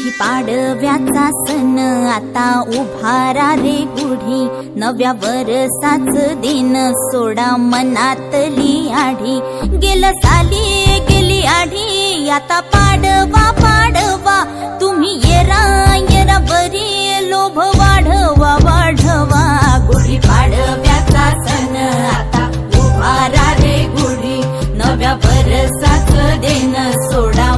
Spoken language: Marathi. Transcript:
गुढी पाडव्याचा सण आता उभारा रे गुढी, नव्या वर्षाच दिन सोडा मनातली आढी। गेलं साली गेली आढी, आता पाडवा पाडवा, तुम्ही येरा येरा बरी लोभ वाढवा वाढवा। गुढी पाडव्याचा सण आता उभारा रे गुढी, नव्या वर्षाच दिन सोडा